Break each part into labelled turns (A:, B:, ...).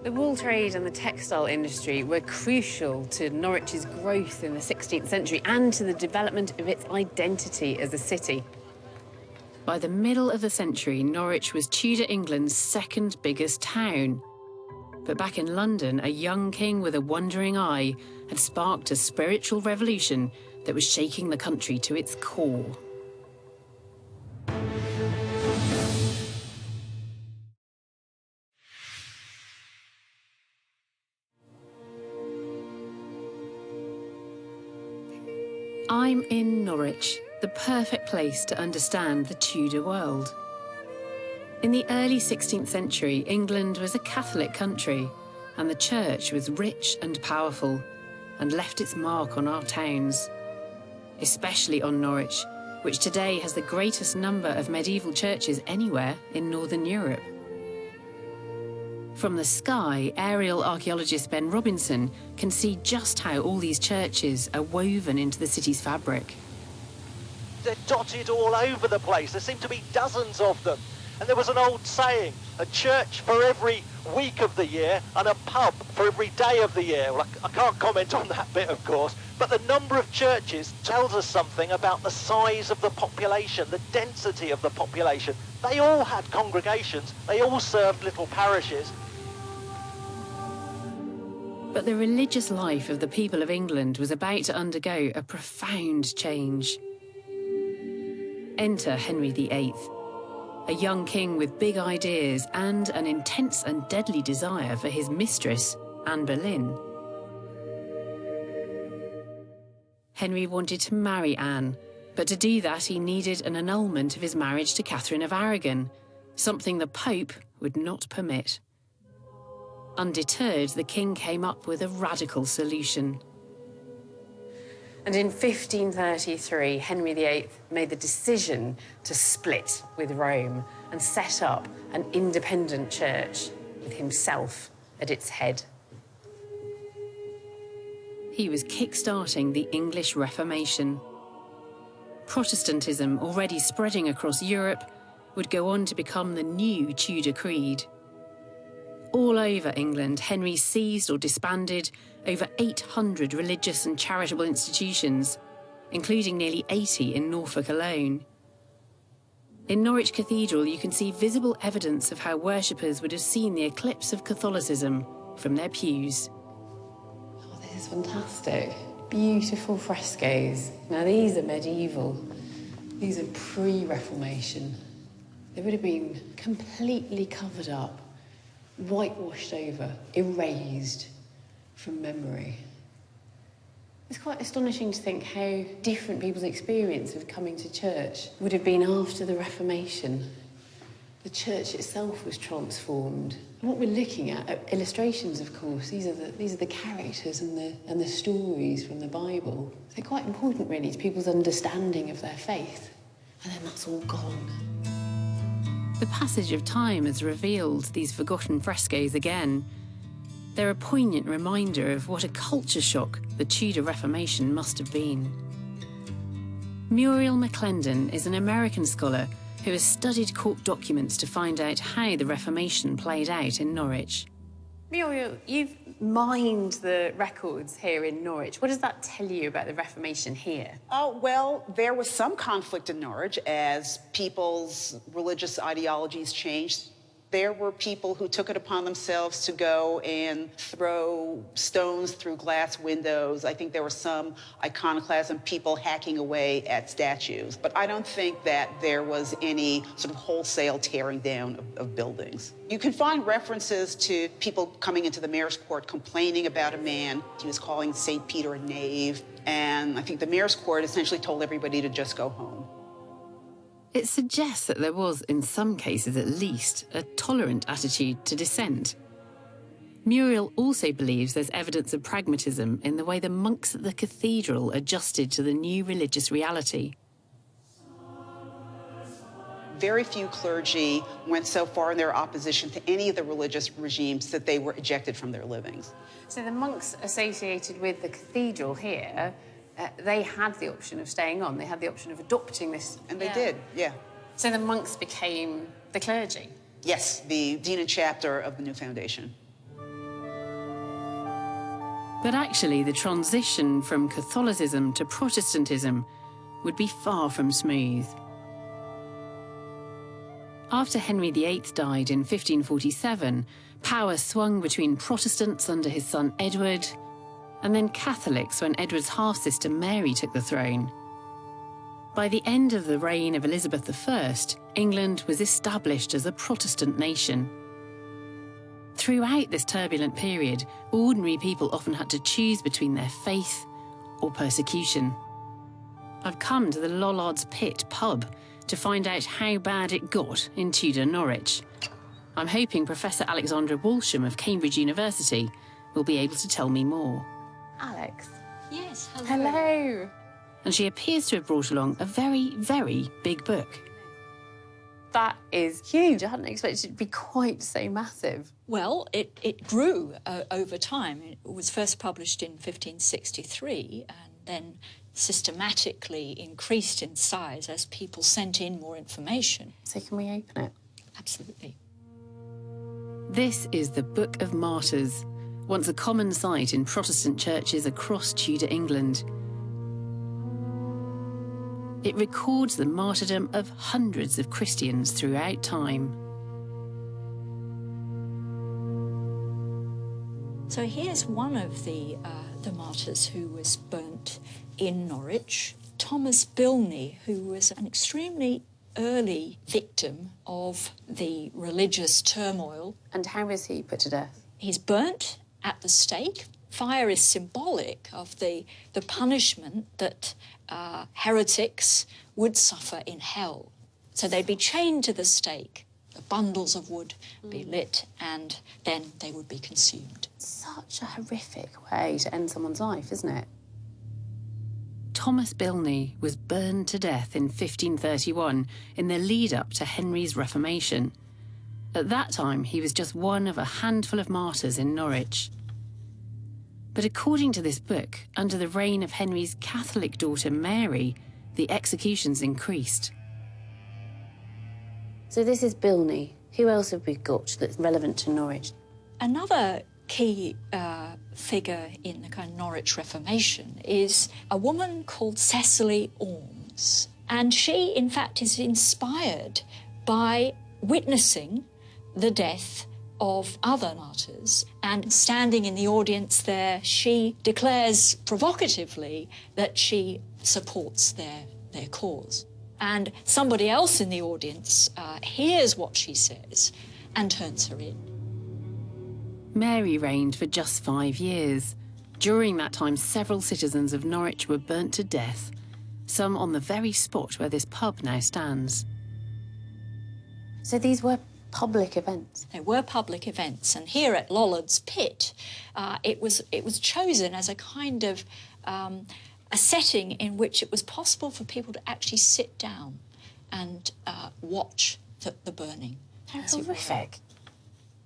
A: The wool trade and the textile industry were crucial to Norwich's growth in the 16th century and to the development of its identity as a city. By the middle of the century, Norwich was Tudor England's second biggest town. But back in London, a young king with a wandering eye had sparked a spiritual revolution that was shaking the country to its core. I'm in Norwich, the perfect place to understand the Tudor world. In the early 16th century, England was a Catholic country, and the church was rich and powerful, and left its mark on our towns, especially on Norwich, which today has the greatest number of medieval churches anywhere in Northern Europe. From the sky, aerial archaeologist Ben Robinson can see just how all these churches are woven into the city's fabric.
B: They're dotted all over the place. There seem to be dozens of them. And there was an old saying, a church for every week of the year and a pub for every day of the year. Well, I can't comment on that bit, of course, but the number of churches tells us something about the size of the population, the density of the population. They all had congregations. They all served little parishes.
A: But the religious life of the people of England was about to undergo a profound change. Enter Henry VIII, a young king with big ideas and an intense and deadly desire for his mistress, Anne Boleyn. Henry wanted to marry Anne, but to do that he needed an annulment of his marriage to Catherine of Aragon, something the Pope would not permit. Undeterred, the king came up with a radical solution. And in 1533, Henry VIII made the decision to split with Rome and set up an independent church with himself at its head. He was kick-starting the English Reformation. Protestantism, already spreading across Europe, would go on to become the new Tudor creed. All over England, Henry seized or disbanded over 800 religious and charitable institutions, including nearly 80 in Norfolk alone. In Norwich Cathedral, you can see visible evidence of how worshippers would have seen the eclipse of Catholicism from their pews. Oh, this is fantastic. Beautiful frescoes. Now, these are medieval. These are pre-Reformation. They would have been completely covered up, whitewashed over, erased from memory. It's quite astonishing to think how different people's experience of coming to church would have been after the Reformation. The church itself was transformed. And what we're looking at are illustrations, of course. These are the characters and the stories from the Bible. They're quite important, really, to people's understanding of their faith. And then that's all gone. The passage of time has revealed these forgotten frescoes again. They're a poignant reminder of what a culture shock the Tudor Reformation must have been. Muriel McClendon is an American scholar who has studied court documents to find out how the Reformation played out in Norwich. Muriel, you've mined the records here in Norwich. What does that tell you about the Reformation here?
C: Oh, well, there was some conflict in Norwich as people's religious ideologies changed. There were people who took it upon themselves to go and throw stones through glass windows. I think there were some iconoclasm, people hacking away at statues. But I don't think that there was any sort of wholesale tearing down of buildings. You can find references to people coming into the mayor's court complaining about a man. He was calling St. Peter a knave. And I think the mayor's court essentially told everybody to just go home.
A: It suggests that there was, in some cases at least, a tolerant attitude to dissent. Muriel also believes there's evidence of pragmatism in the way the monks at the cathedral adjusted to the new religious reality.
C: Very few clergy went so far in their opposition to any of the religious regimes that they were ejected from their livings.
A: So the monks associated with the cathedral here, they had the option of staying on. They had the option of adopting this.
C: And they did, yeah.
A: So the monks became the clergy?
C: Yes, the dean and chapter of the new foundation.
A: But actually, the transition from Catholicism to Protestantism would be far from smooth. After Henry VIII died in 1547, power swung between Protestants under his son Edward, and then Catholics when Edward's half-sister Mary took the throne. By the end of the reign of Elizabeth I, England was established as a Protestant nation. Throughout this turbulent period, ordinary people often had to choose between their faith or persecution. I've come to the Lollards Pit pub to find out how bad it got in Tudor Norwich. I'm hoping Professor Alexandra Walsham of Cambridge University will be able to tell me more.
D: Alex.
E: Yes, hello.
D: Hello.
A: And she appears to have brought along a very, very big book.
D: That is huge. I hadn't expected it to be quite so massive.
E: Well, it grew over time. It was first published in 1563 and then systematically increased in size as people sent in more information.
D: So can we open it?
E: Absolutely.
A: This is the Book of Martyrs, once a common sight in Protestant churches across Tudor England. It records the martyrdom of hundreds of Christians throughout time.
E: So here's one of the martyrs who was burnt in Norwich, Thomas Bilney, who was an extremely early victim of the religious turmoil.
D: And how was he put to death?
E: He's burnt at the stake. Fire is symbolic of the punishment that heretics would suffer in hell. So they'd be chained to the stake, the bundles of wood be lit, and then they would be consumed.
D: Such a horrific way to end someone's life, isn't it?
A: Thomas Bilney was burned to death in 1531 in the lead-up to Henry's Reformation. At that time, he was just one of a handful of martyrs in Norwich. But according to this book, under the reign of Henry's Catholic daughter Mary, the executions increased.
D: So this is Bilney. Who else have we got that's relevant to Norwich?
E: Another key figure in the kind of Norwich Reformation is a woman called Cecily Ormes. And she, in fact, is inspired by witnessing the death of other martyrs. And standing in the audience there, she declares provocatively that she supports their cause. And somebody else in the audience hears what she says and turns her in.
A: Mary reigned for just 5 years. During that time, several citizens of Norwich were burnt to death, some on the very spot where this pub now stands.
D: So these were public events?
E: They were public events, and here at Lollards Pit, it was chosen as a kind of a setting in which it was possible for people to actually sit down and watch the burning.
D: How horrific.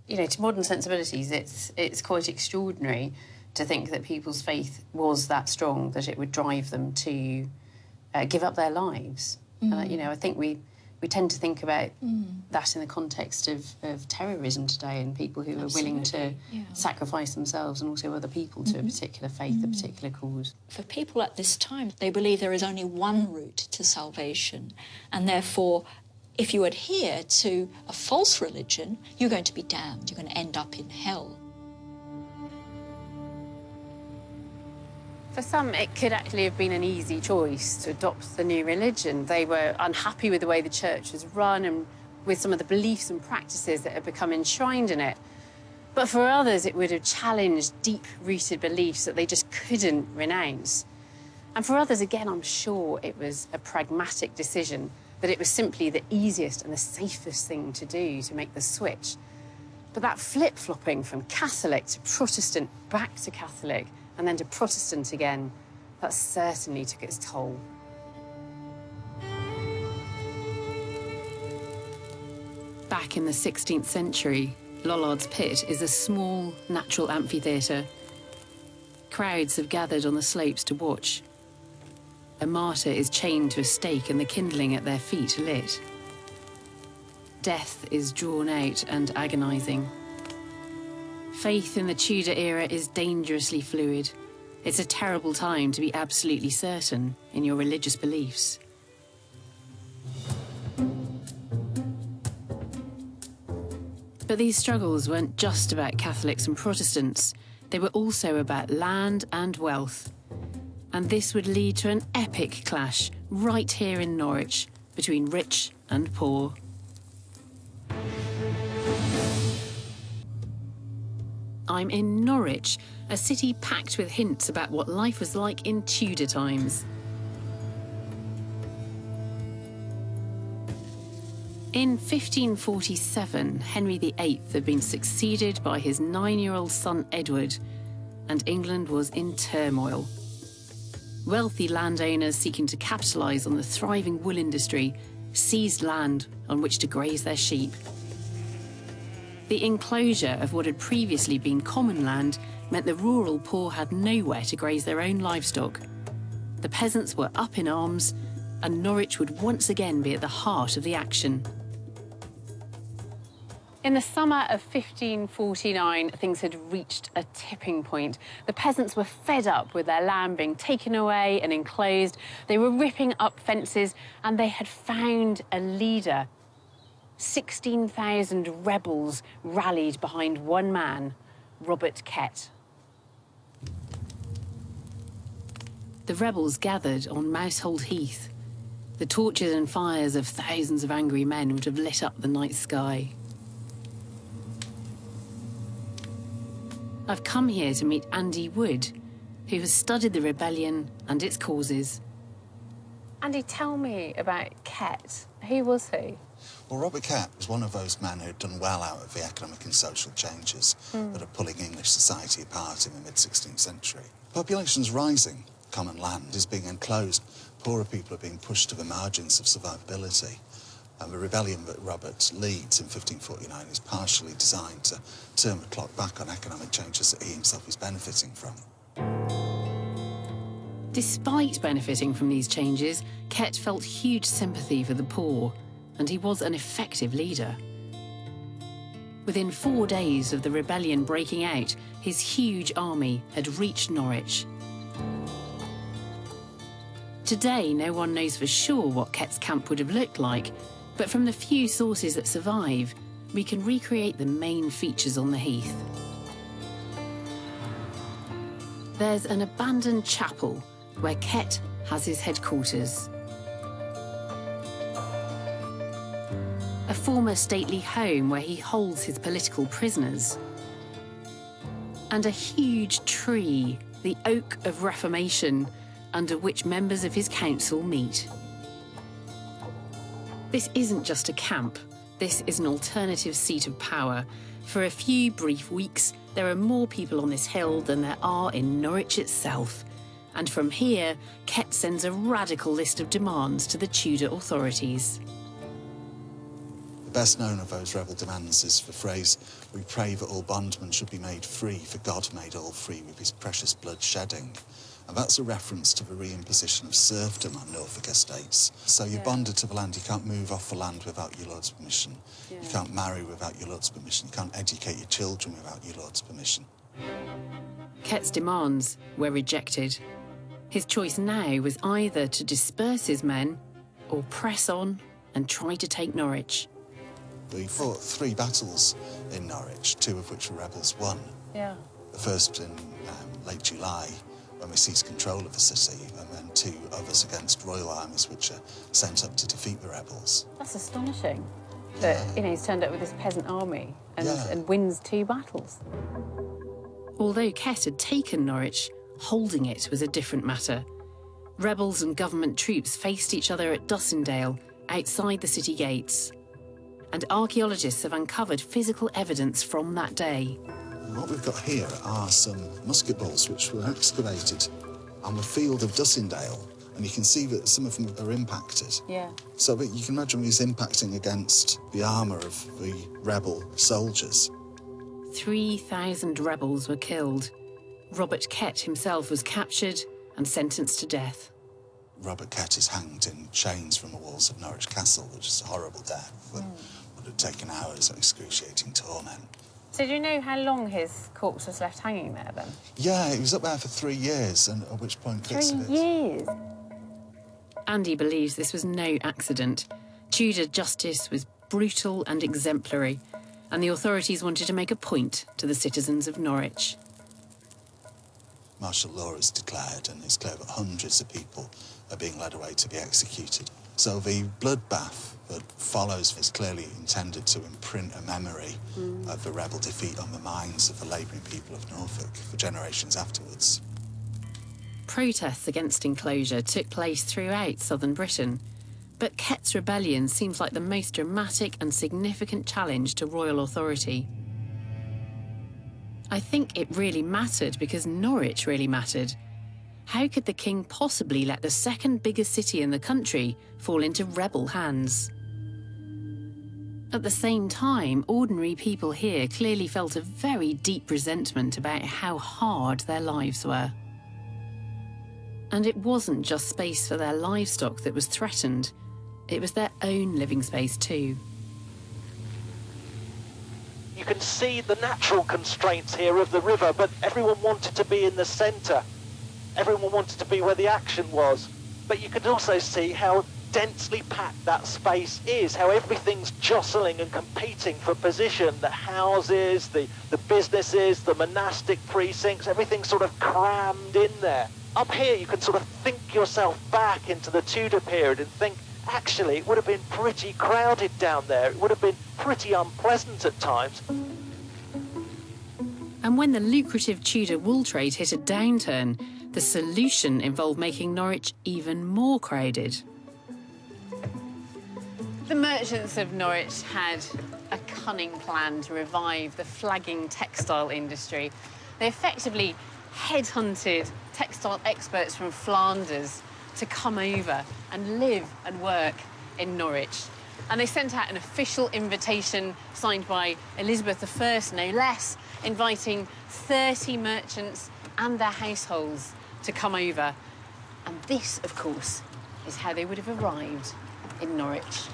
D: You know, to modern sensibilities, it's quite extraordinary to think that people's faith was that strong that it would drive them to give up their lives. You know, I think we tend to think about that in the context of terrorism today and people who are willing to sacrifice themselves and also other people to a particular faith, a particular cause.
E: For people at this time, they believe there is only one route to salvation, and therefore, if you adhere to a false religion, you're going to be damned. You're going to end up in hell.
D: For some, it could actually have been an easy choice to adopt the new religion. They were unhappy with the way the church was run and with some of the beliefs and practices that had become enshrined in it. But for others, it would have challenged deep-rooted beliefs that they just couldn't renounce. And for others, again, I'm sure it was a pragmatic decision, that it was simply the easiest and the safest thing to do to make the switch. But that flip-flopping from Catholic to Protestant, back to Catholic, and then to Protestant again, that certainly took its toll.
A: Back in the 16th century, Lollards Pit is a small, natural amphitheatre. Crowds have gathered on the slopes to watch. A martyr is chained to a stake and the kindling at their feet lit. Death is drawn out and agonising. Faith in the Tudor era is dangerously fluid. It's a terrible time to be absolutely certain in your religious beliefs. But these struggles weren't just about Catholics and Protestants. They were also about land and wealth. And this would lead to an epic clash right here in Norwich between rich and poor. I'm in Norwich, a city packed with hints about what life was like in Tudor times. In 1547, Henry VIII had been succeeded by his 9-year-old son Edward, and England was in turmoil. Wealthy landowners seeking to capitalise on the thriving wool industry seized land on which to graze their sheep. The enclosure of what had previously been common land meant the rural poor had nowhere to graze their own livestock. The peasants were up in arms, and Norwich would once again be at the heart of the action.
D: In the summer of 1549, things had reached a tipping point. The peasants were fed up with their land being taken away and enclosed. They were ripping up fences, and they had found a leader. 16,000 rebels rallied behind one man, Robert Kett.
A: The rebels gathered on Mousehold Heath. The torches and fires of thousands of angry men would have lit up the night sky. I've come here to meet Andy Wood, who has studied the rebellion and its causes.
D: Andy, tell me about Kett. Who was he?
F: Well, Robert Kett was one of those men who'd done well out of the economic and social changes that are pulling English society apart in the mid-16th century. Population's rising, common land is being enclosed, poorer people are being pushed to the margins of survivability. And the rebellion that Robert leads in 1549 is partially designed to turn the clock back on economic changes that he himself is benefiting from.
A: Despite benefiting from these changes, Kett felt huge sympathy for the poor, and he was an effective leader. Within 4 days of the rebellion breaking out, his huge army had reached Norwich. Today, no one knows for sure what Kett's camp would have looked like, but from the few sources that survive, we can recreate the main features on the heath. There's an abandoned chapel where Kett has his headquarters. A former stately home where he holds his political prisoners. And a huge tree, the Oak of Reformation, under which members of his council meet. This isn't just a camp, this is an alternative seat of power. For a few brief weeks, there are more people on this hill than there are in Norwich itself. And from here, Kett sends a radical list of demands to the Tudor authorities.
F: The best known of those rebel demands is the phrase, "We pray that all bondmen should be made free, for God made all free with his precious blood shedding." And that's a reference to the reimposition of serfdom on Norfolk estates. So you're bonded to the land, you can't move off the land without your lord's permission. You can't marry without your lord's permission. You can't educate your children without your lord's permission.
A: Kett's demands were rejected. His choice now was either to disperse his men or press on and try to take Norwich.
F: We fought 3 battles in Norwich, 2 of which the rebels won.
D: Yeah.
F: The first in late July, when we seized control of the city, and then 2 others against royal armies which are sent up to defeat the rebels.
D: That's astonishing. That, he's turned up with this peasant army and wins 2 battles.
A: Although Kett had taken Norwich, holding it was a different matter. Rebels and government troops faced each other at Dussindale, outside the city gates. And archaeologists have uncovered physical evidence from that day.
F: What we've got here are some musket balls which were excavated on the field of Dussindale, and you can see that some of them are impacted.
D: Yeah.
F: So that you can imagine these impacting against the armour of the rebel soldiers.
A: 3,000 rebels were killed. Robert Kett himself was captured and sentenced to death.
F: Robert Kett is hanged in chains from the walls of Norwich Castle, which is a horrible death that would have taken hours of excruciating torment.
D: So do you know how long his corpse was left hanging there, then?
F: Yeah, he was up there for 3 years, and at which point bits of it...
D: 3 years?
A: Andy believes this was no accident. Tudor justice was brutal and exemplary, and the authorities wanted to make a point to the citizens of Norwich.
F: Martial law is declared, and it's clear that hundreds of people are being led away to be executed. So the bloodbath that follows is clearly intended to imprint a memory of the rebel defeat on the minds of the labouring people of Norfolk for generations afterwards.
A: Protests against enclosure took place throughout southern Britain, but Kett's rebellion seems like the most dramatic and significant challenge to royal authority. I think it really mattered because Norwich really mattered. How could the king possibly let the second biggest city in the country fall into rebel hands? At the same time, ordinary people here clearly felt a very deep resentment about how hard their lives were. And it wasn't just space for their livestock that was threatened, it was their own living space too.
B: You can see the natural constraints here of the river, but everyone wanted to be in the centre. Everyone wanted to be where the action was. But you can also see how densely packed that space is, how everything's jostling and competing for position. The houses, the businesses, the monastic precincts, everything's sort of crammed in there. Up here you can sort of think yourself back into the Tudor period and think, actually, it would have been pretty crowded down there. It would have been pretty unpleasant at times.
A: And when the lucrative Tudor wool trade hit a downturn, the solution involved making Norwich even more crowded.
D: The merchants of Norwich had a cunning plan to revive the flagging textile industry. They effectively headhunted textile experts from Flanders to come over and live and work in Norwich. And they sent out an official invitation signed by Elizabeth I, no less, inviting 30 merchants and their households to come over. And this, of course, is how they would have arrived in Norwich.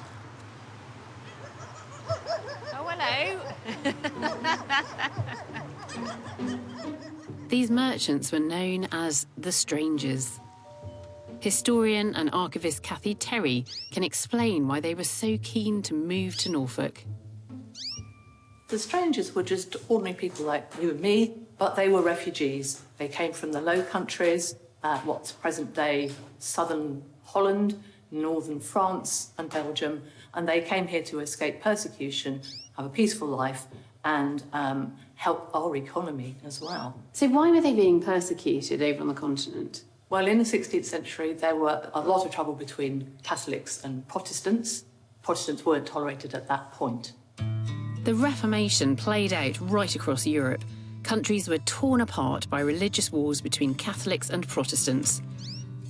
D: Oh, hello.
A: These merchants were known as the Strangers. Historian and archivist Cathy Terry can explain why they were so keen to move to Norfolk.
G: The Strangers were just ordinary people like you and me, but they were refugees. They came from the Low Countries, what's present-day southern Holland, northern France and Belgium, and they came here to escape persecution, have a peaceful life, and help our economy as well.
D: So why were they being persecuted over on the continent?
G: Well, in the 16th century, there were a lot of trouble between Catholics and Protestants. Protestants weren't tolerated at that point.
A: The Reformation played out right across Europe. Countries were torn apart by religious wars between Catholics and Protestants.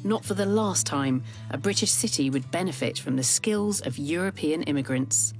A: Not for the last time, a British city would benefit from the skills of European immigrants.